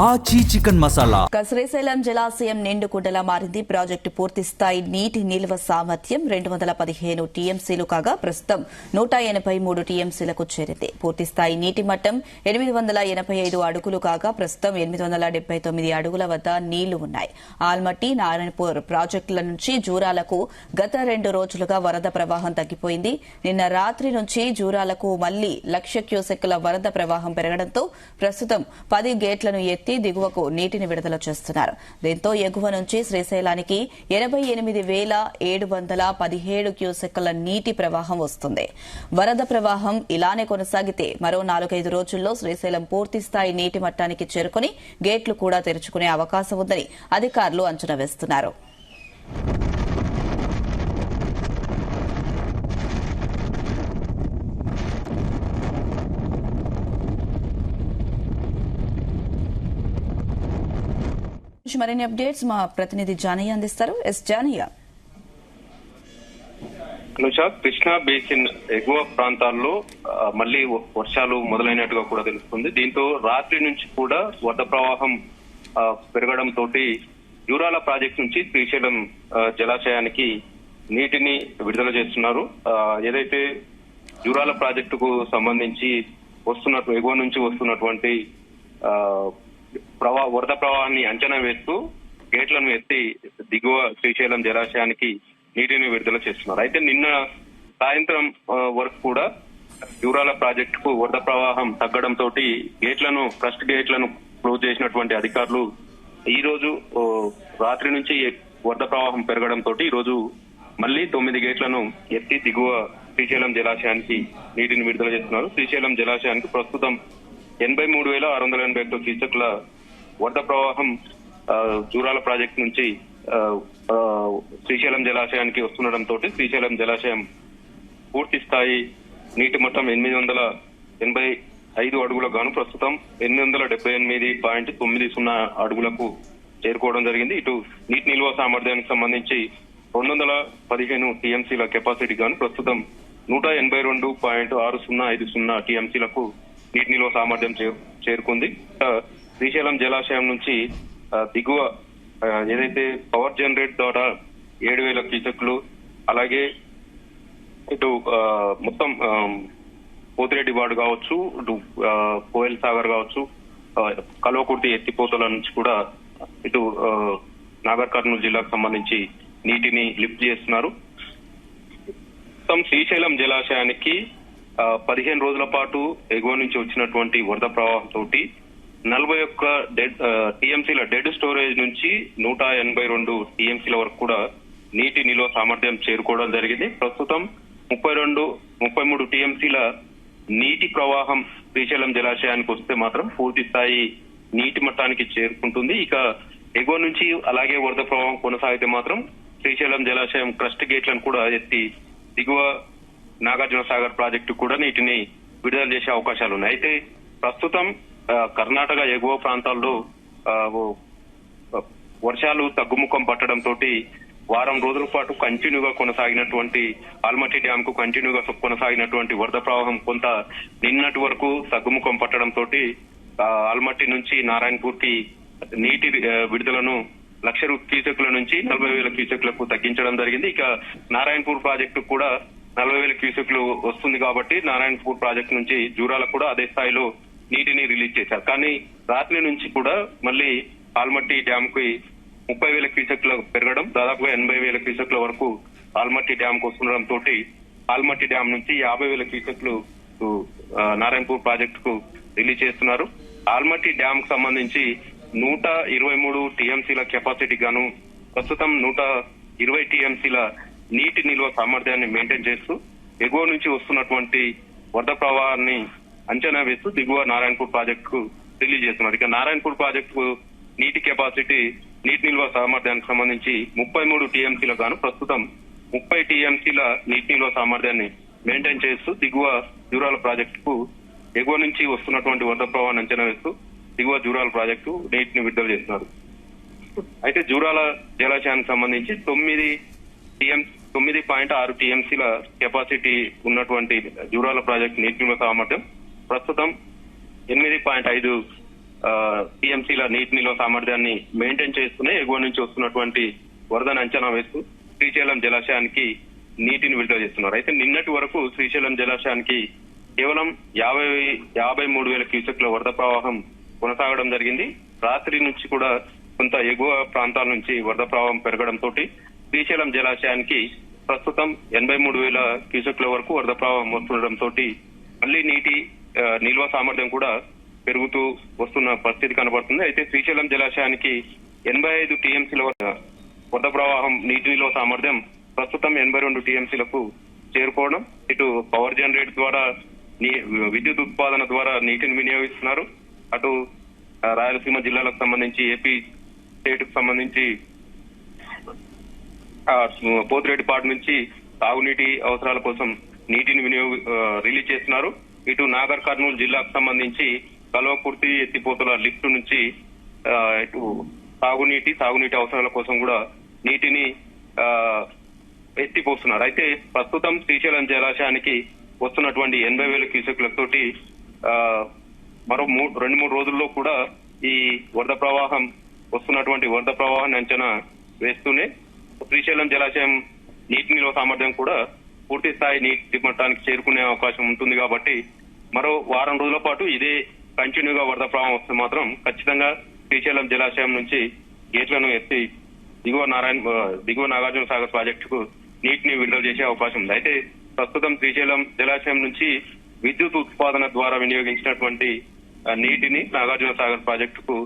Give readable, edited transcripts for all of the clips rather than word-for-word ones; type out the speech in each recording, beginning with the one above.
ఆచి చికెన్ మసాలా. శ్రీశైలం జలాశయం నిండుకుండలా మారింది. ప్రాజెక్టు పూర్తిస్థాయి నీటి నిల్వ సామర్థ్యం 215 టీఎంసీలు కాగా ప్రస్తుతం 183 టీఎంసీలకు చేరింది. పూర్తిస్థాయి నీటి మట్టం 885 అడుగులు కాగా ప్రస్తుతం 879 అడుగుల వద్ద నీళ్లు ఉన్నాయి. ఆల్మట్టి, నారాయణపూర్ ప్రాజెక్టుల నుంచి జూరాలకు గత 2 రోజులుగా వరద ప్రవాహం తగ్గిపోయింది. నిన్న రాత్రి నుంచి జూరాలకు మళ్లీ 1,00,000 క్యూసెక్కుల వరద ప్రవాహం పెరగడంతో ప్రస్తుతం 10 గేట్లను ఎత్తి దిగువకు నీటిని విడుదల చేస్తున్నారు. దీంతో ఎగువ నుంచి శ్రీశైలానికి 88,717 క్యూసెక్కుల నీటి ప్రవాహం వస్తుంది. వరద ప్రవాహం ఇలానే కొనసాగితే మరో 4-5 రోజుల్లో శ్రీశైలం పూర్తిస్థాయి నీటి మట్టానికి చేరుకుని గేట్లు కూడా తెరుచుకునే అవకాశం ఉందని అధికారులు అంచనా వేస్తున్నారు. మరిన్ని అప్డేట్స్ మా ప్రతినిధి జానయ్య అందిస్తారు. ఎస్ జానయ్య. కృష్ణా బేసిన్ ఎగువ ప్రాంతాల్లో మళ్లీ వర్షాలు మొదలైనట్టుగా కూడా తెలుస్తుంది. దీంతో రాత్రి నుంచి కూడా వరద ప్రవాహం పెరగడంతో జూరాల ప్రాజెక్టు నుంచి శ్రీశైలం జలాశయానికి నీటిని విడుదల చేస్తున్నారు. ఏదైతే జూరాల ప్రాజెక్టుకు సంబంధించి ఎగువ నుంచి వస్తున్నటువంటి వరద ప్రవాహాన్ని అంచనా వేస్తూ గేట్లను ఎత్తి దిగువ శ్రీశైలం జలాశయానికి నీటిని విడుదల చేస్తున్నారు. అయితే నిన్న సాయంత్రం వరకు కూడా జూరాల ప్రాజెక్టుకు వరద ప్రవాహం తగ్గడంతో ఫస్ట్ గేట్లను క్లోజ్ చేసినటువంటి అధికారులు ఈ రోజు రాత్రి నుంచి వరద ప్రవాహం పెరగడంతో ఈ రోజు మళ్లీ 9 గేట్లను ఎత్తి దిగువ శ్రీశైలం జలాశయానికి నీటిని విడుదల చేస్తున్నారు. శ్రీశైలం జలాశయానికి ప్రస్తుతం 83,681 క్యూసెక్ల వరద ప్రవాహం జూరాల ప్రాజెక్టు నుంచి శ్రీశైలం జలాశయానికి వస్తుండటంతో శ్రీశైలం జలాశయం పూర్తి స్థాయి నీటి మట్టం 885 అడుగులకు గాను ప్రస్తుతం 878.90 అడుగులకు చేరుకోవడం జరిగింది. ఇటు నీటి నిల్వ సామర్థ్యానికి సంబంధించి 215 టీఎంసీల కెపాసిటీ గాను ప్రస్తుతం 182.6050 టీఎంసీలకు నీటి నిల్వ సామర్థ్యం చేరుకుంది. శ్రీశైలం జలాశయం నుంచి దిగువ ఏదైతే పవర్ జనరేట్ ద్వారా 7,000 క్యూసెక్లు, అలాగే ఇటు మొత్తం పోతిరెడ్డి వాడు కావచ్చు, ఇటు కోయల్ సాగర్ కావచ్చు, కల్వకుర్తి ఎత్తిపోతల నుంచి కూడా ఇటు నాగర్ కర్నూలు జిల్లాకు సంబంధించి నీటిని లిఫ్ట్ చేస్తున్నారు. మొత్తం శ్రీశైలం జలాశయానికి 15 రోజుల పాటు ఎగువ నుంచి వచ్చినటువంటి వరద ప్రవాహంతో 41 టీఎంసీల డెడ్ స్టోరేజ్ నుంచి 182 టీఎంసీల వరకు కూడా నీటి నిల్వ సామర్థ్యం చేరుకోవడం జరిగింది. ప్రస్తుతం 33 టీఎంసీల నీటి ప్రవాహం శ్రీశైలం జలాశయానికి వస్తే మాత్రం పూర్తి స్థాయి నీటి మట్టానికి చేరుకుంటుంది. ఇక ఎగువ నుంచి అలాగే వరద ప్రవాహం కొనసాగితే మాత్రం శ్రీశైలం జలాశయం క్రస్ట్ గేట్లను కూడా ఎత్తి దిగువ నాగార్జున సాగర్ ప్రాజెక్టు కూడా నీటిని విడుదల చేసే అవకాశాలు ఉన్నాయి. అయితే ప్రస్తుతం కర్ణాటక ఎగువ ప్రాంతాల్లో వర్షాలు తగ్గుముఖం పట్టడంతో వారం రోజుల పాటు కంటిన్యూగా కొనసాగినటువంటి ఆల్మట్టి డ్యామ్ కు కంటిన్యూగా కొనసాగినటువంటి వరద ప్రవాహం కొంత నిన్నటి వరకు తగ్గుముఖం పట్టడంతో ఆల్మట్టి నుంచి నారాయణపూర్ కి నీటి విడుదలను 1,00,000 క్యూసెక్ల నుంచి 40,000 క్యూసెక్లకు తగ్గించడం జరిగింది. ఇక నారాయణపూర్ ప్రాజెక్టు కూడా 40,000 క్యూసెక్లు వస్తుంది కాబట్టి నారాయణపూర్ ప్రాజెక్టు నుంచి జూరాలకు కూడా అదే స్థాయిలో నీటిని రిలీజ్ చేశారు. కానీ రాత్రి నుంచి కూడా మళ్ళీ ఆల్మట్టి డ్యామ్ కి 30,000 క్యూసెక్ల పెరగడం, దాదాపుగా 80,000 క్యూసెక్ల వరకు ఆల్మట్టి డ్యామ్ కు వస్తుండడంతో ఆల్మట్టి డ్యామ్ నుంచి 50,000 క్యూసెక్లు నారాయణపూర్ ప్రాజెక్టుకు రిలీజ్ చేస్తున్నారు. ఆల్మట్టి డ్యామ్ కు సంబంధించి 123 టీఎంసీల కెపాసిటీ గాను ప్రస్తుతం 120 టీఎంసీల నీటి నిల్వ సామర్థ్యాన్ని మెయింటైన్ చేస్తూ ఎగువ నుంచి వస్తున్నటువంటి వరద ప్రవాహాన్ని అంచనా వేస్తూ దిగువ నారాయణపూర్ ప్రాజెక్టుకు రిలీజ్ చేస్తున్నారు. ఇక నారాయణపూర్ ప్రాజెక్టు నీటి కెపాసిటీ నీటి నిల్వ సామర్థ్యానికి సంబంధించి 33 టీఎంసీల గాను ప్రస్తుతం 30 టీఎంసీల నీటి నిల్వ సామర్థ్యాన్ని మెయింటైన్ చేస్తూ దిగువ జూరాల ప్రాజెక్టుకు ఎగువ నుంచి వస్తున్నటువంటి వరద ప్రవాహాన్ని అంచనా వేస్తూ దిగువ జూరాల ప్రాజెక్టు నీటిని విడుదల చేస్తున్నారు. అయితే జూరాల జలాశయానికి సంబంధించి 9.6 టీఎంసీల కెపాసిటీ ఉన్నటువంటి జూరాల ప్రాజెక్టు నీటి నిల్వ సామర్థ్యం ప్రస్తుతం 8.5 టీఎంసీల నీటి నిల్వ సామర్థ్యాన్ని మెయింటైన్ చేస్తూనే ఎగువ నుంచి వస్తున్నటువంటి వరదను అంచనా వేస్తూ శ్రీశైలం జలాశయానికి నీటిని విడుదల చేస్తున్నారు. అయితే నిన్నటి వరకు శ్రీశైలం జలాశయానికి కేవలం 53,000 క్యూసెక్ల వరద ప్రవాహం కొనసాగడం జరిగింది. రాత్రి నుంచి కూడా కొంత ఎగువ ప్రాంతాల నుంచి వరద ప్రవాహం పెరగడంతో శ్రీశైలం జలాశయానికి ప్రస్తుతం 83,000 క్యూసెక్ల వరకు వరద ప్రవాహం వస్తుండటంతో మళ్లీ నీటి నిల్వ సామర్థ్యం కూడా పెరుగుతూ వస్తున్న పరిస్థితి కనబడుతుంది. అయితే శ్రీశైలం జలాశయానికి 85 టీఎంసీల వరద ప్రవాహం నీటి నిల్వ సామర్థ్యం ప్రస్తుతం 82 టీఎంసీలకు చేరుకోవడం. ఇటు పవర్ జనరేట్ ద్వారా విద్యుత్ ఉత్పాదన ద్వారా నీటిని వినియోగిస్తున్నారు. అటు రాయలసీమ జిల్లాలకు సంబంధించి ఏపీ స్టేట్ కు సంబంధించి పోతిరెడ్డిపాడు నుంచి తాగునీటి అవసరాల కోసం నీటిని రిలీజ్ చేస్తున్నారు. ఇటు నాగర్ కర్నూలు జిల్లాకు సంబంధించి కల్వకుర్తి ఎత్తిపోతుల లిఫ్ట్ నుంచి ఇటు తాగునీటి అవసరాల కోసం కూడా నీటిని ఎత్తిపోస్తున్నారు. అయితే ప్రస్తుతం శ్రీశైలం జలాశయానికి వస్తున్నటువంటి 80,000 క్యూసెక్లతోటి మరో 2-3 రోజుల్లో కూడా ఈ వరద ప్రవాహం వస్తున్నటువంటి వరద ప్రవాహాన్ని అంచనా వేస్తూనే శ్రీశైలం జలాశయం నీటి నిల్వ సామర్థ్యం కూడా పూర్తి స్థాయి నీటి మట్టానికి చేరుకునే అవకాశం ఉంటుంది. కాబట్టి మరో వారం రోజుల పాటు ఇదే కంటిన్యూగా వరద ప్రవాహం వస్తే మాత్రం ఖచ్చితంగా శ్రీశైలం జలాశయం నుంచి గేట్లను ఎత్తి దిగువ నాగార్జున సాగర్ ప్రాజెక్టుకు నీటిని విడుదల చేసే అవకాశం ఉంది. అయితే ప్రస్తుతం శ్రీశైలం జలాశయం నుంచి విద్యుత్ ఉత్పాదన ద్వారా వినియోగించినటువంటి నీటిని నాగార్జున సాగర్ ప్రాజెక్టుకు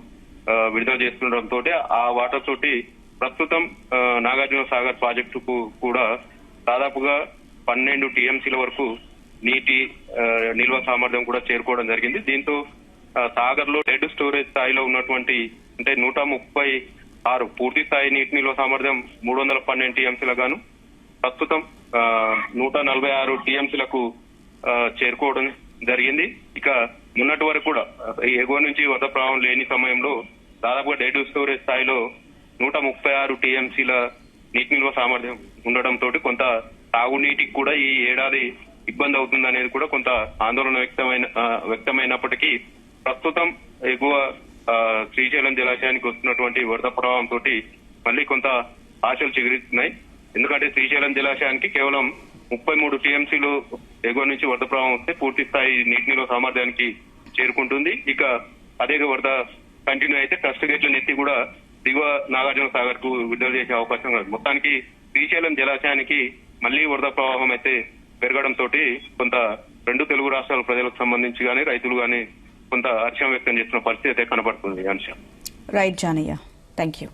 విడుదల చేస్తుండటంతో ఆ వాటర్ తోటి ప్రస్తుతం నాగార్జున సాగర్ ప్రాజెక్టుకు కూడా దాదాపుగా 12 టీఎంసీల వరకు నీటి నిల్వ సామర్థ్యం కూడా చేరుకోవడం జరిగింది. దీంతో సాగర్ లో డెడ్ స్టోరేజ్ స్థాయిలో ఉన్నటువంటి అంటే 136 పూర్తి స్థాయి నీటి నిల్వ సామర్థ్యం 312 టీఎంసీల గాను ప్రస్తుతం 146 టీఎంసీలకు చేరుకోవడం జరిగింది. ఇక మొన్నటి వరకు కూడా ఎగువ నుంచి వరద ప్రవాహం లేని సమయంలో దాదాపుగా డెడ్ స్టోరేజ్ స్థాయిలో 136 టీఎంసీల నీటి నిల్వ సామర్థ్యం ఉండడంతో కొంత తాగునీటికి కూడా ఈ ఏడాది ఇబ్బంది అవుతుంది అనేది కూడా కొంత ఆందోళన వ్యక్తమైనప్పటికీ ప్రస్తుతం ఎగువ శ్రీశైలం జలాశయానికి వస్తున్నటువంటి వరద ప్రవాహంతో మళ్లీ కొంత ఆశలు చిగురిస్తున్నాయి. ఎందుకంటే శ్రీశైలం జలాశయానికి కేవలం 33 టీఎంసీలు ఎగువ నుంచి వరద ప్రవాహం వస్తే పూర్తి స్థాయి నీటి నిల్వ సామర్థ్యానికి చేరుకుంటుంది. ఇక అదే వరద కంటిన్యూ అయితే ట్రస్ట్ గేట్ల నెత్తి కూడా దిగువ నాగార్జున సాగర్ కు విడుదల చేసే అవకాశం ఉంది. మొత్తానికి శ్రీశైలం జలాశయానికి మళ్లీ వరద ప్రవాహం అయితే పెరగడంతో కొంత 2 తెలుగు రాష్ట్రాల ప్రజలకు సంబంధించి గానీ రైతులు గానీ కొంత హర్షం వ్యక్తం చేస్తున్న పరిస్థితి అయితే కనబడుతుంది. అంశం రైట్ జానయ్య, థ్యాంక్ యూ.